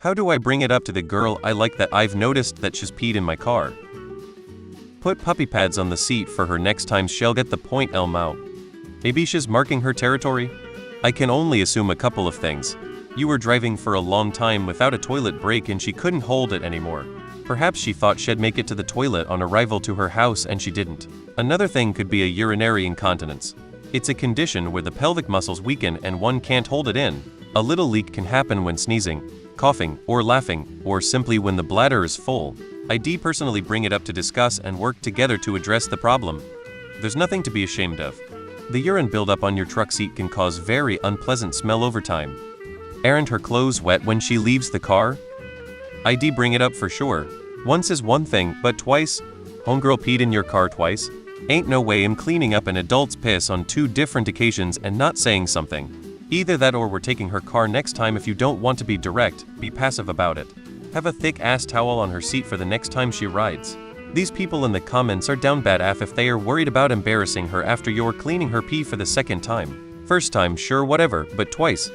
How do I bring it up to the girl I like that I've noticed that she's peed in my car? Put puppy pads on the seat for her next time, she'll get the point. Elmo. Maybe she's marking her territory? I can only assume a couple of things. You were driving for a long time without a toilet break and she couldn't hold it anymore. Perhaps she thought she'd make it to the toilet on arrival to her house and she didn't. Another thing could be a urinary incontinence. It's a condition where the pelvic muscles weaken and one can't hold it in. A little leak can happen when sneezing, coughing, or laughing, or simply when the bladder is full. I'd personally bring it up to discuss and work together to address the problem. There's nothing to be ashamed of. The urine buildup on your truck seat can cause very unpleasant smell over time. Aren't her clothes wet when she leaves the car? I'd bring it up for sure. Once is one thing, but twice? Homegirl peed in your car twice? Ain't no way I'm cleaning up an adult's piss on 2 different occasions and not saying something. Either that or we're taking her car next time. If you don't want to be direct, be passive about it. Have a thick ass towel on her seat for the next time she rides. These people in the comments are down bad af if they are worried about embarrassing her after you're cleaning her pee for the second time. First time, sure, whatever, but twice.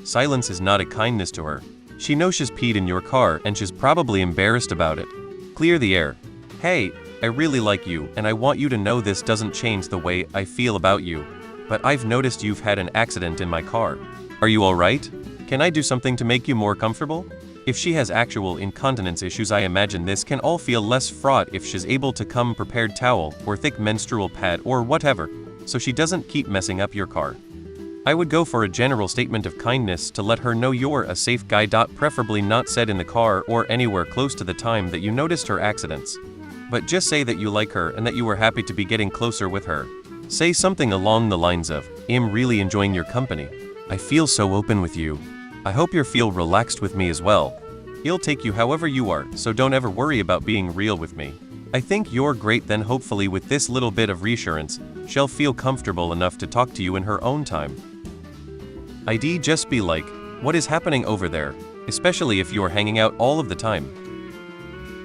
Silence is not a kindness to her. She knows she's peed in your car and she's probably embarrassed about it. Clear the air. Hey, I really like you and I want you to know this doesn't change the way I feel about you. But I've noticed you've had an accident in my car. Are you alright? Can I do something to make you more comfortable? If she has actual incontinence issues, I imagine this can all feel less fraught if she's able to come prepared towel or thick menstrual pad or whatever, so she doesn't keep messing up your car. I would go for a general statement of kindness to let her know you're a safe guy. Preferably not said in the car or anywhere close to the time that you noticed her accidents. But just say that you like her and that you were happy to be getting closer with her. Say something along the lines of, I'm really enjoying your company. I feel so open with you. I hope you feel relaxed with me as well. He'll take you however you are, so don't ever worry about being real with me. I think you're great. Then hopefully with this little bit of reassurance, she'll feel comfortable enough to talk to you in her own time. I'd just be like, what is happening over there? Especially if you're hanging out all of the time.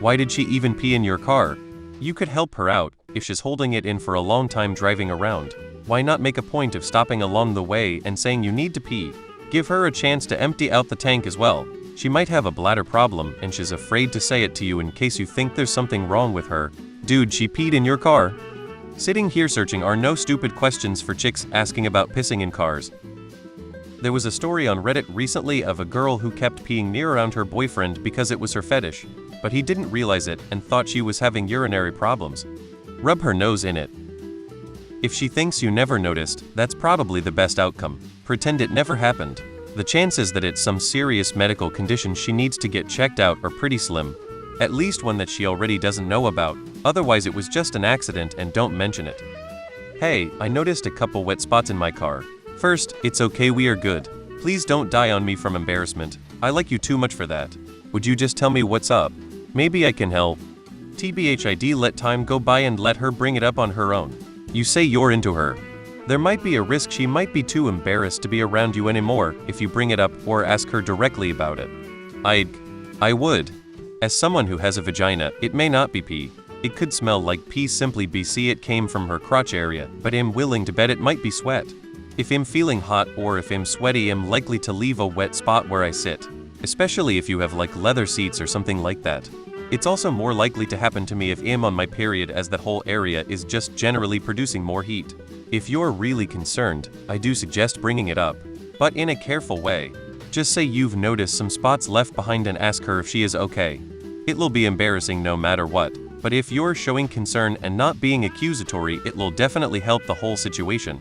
Why did she even pee in your car? You could help her out. If she's holding it in for a long time driving around, why not make a point of stopping along the way and saying you need to pee? Give her a chance to empty out the tank as well. She might have a bladder problem and she's afraid to say it to you in case you think there's something wrong with her. Dude, she peed in your car? Sitting here searching are no stupid questions for chicks asking about pissing in cars. There was a story on Reddit recently of a girl who kept peeing near around her boyfriend because it was her fetish, but he didn't realize it and thought she was having urinary problems. Rub her nose in it. If she thinks you never noticed, that's probably the best outcome. Pretend it never happened. The chances that it's some serious medical condition she needs to get checked out are pretty slim. At least one that she already doesn't know about, otherwise it was just an accident and don't mention it. Hey, I noticed a couple wet spots in my car. First, it's okay, we are good. Please don't die on me from embarrassment. I like you too much for that. Would you just tell me what's up? Maybe I can help. TBHID, let time go by and let her bring it up on her own. You say you're into her. There might be a risk she might be too embarrassed to be around you anymore if you bring it up or ask her directly about it. I would. As someone who has a vagina, it may not be pee. It could smell like pee. Simply BC it came from her crotch area, but I'm willing to bet it might be sweat. If I'm feeling hot or if I'm sweaty, I'm likely to leave a wet spot where I sit. Especially if you have like leather seats or something like that. It's also more likely to happen to me if I'm on my period, as that whole area is just generally producing more heat. If you're really concerned, I do suggest bringing it up, but in a careful way. Just say you've noticed some spots left behind and ask her if she is okay. It'll be embarrassing no matter what, but if you're showing concern and not being accusatory, it will definitely help the whole situation.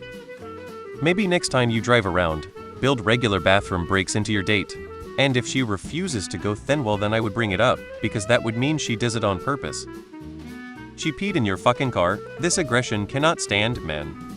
Maybe next time you drive around, build regular bathroom breaks into your date. And if she refuses to go, then I would bring it up, because that would mean she does it on purpose. She peed in your fucking car. This aggression cannot stand, man.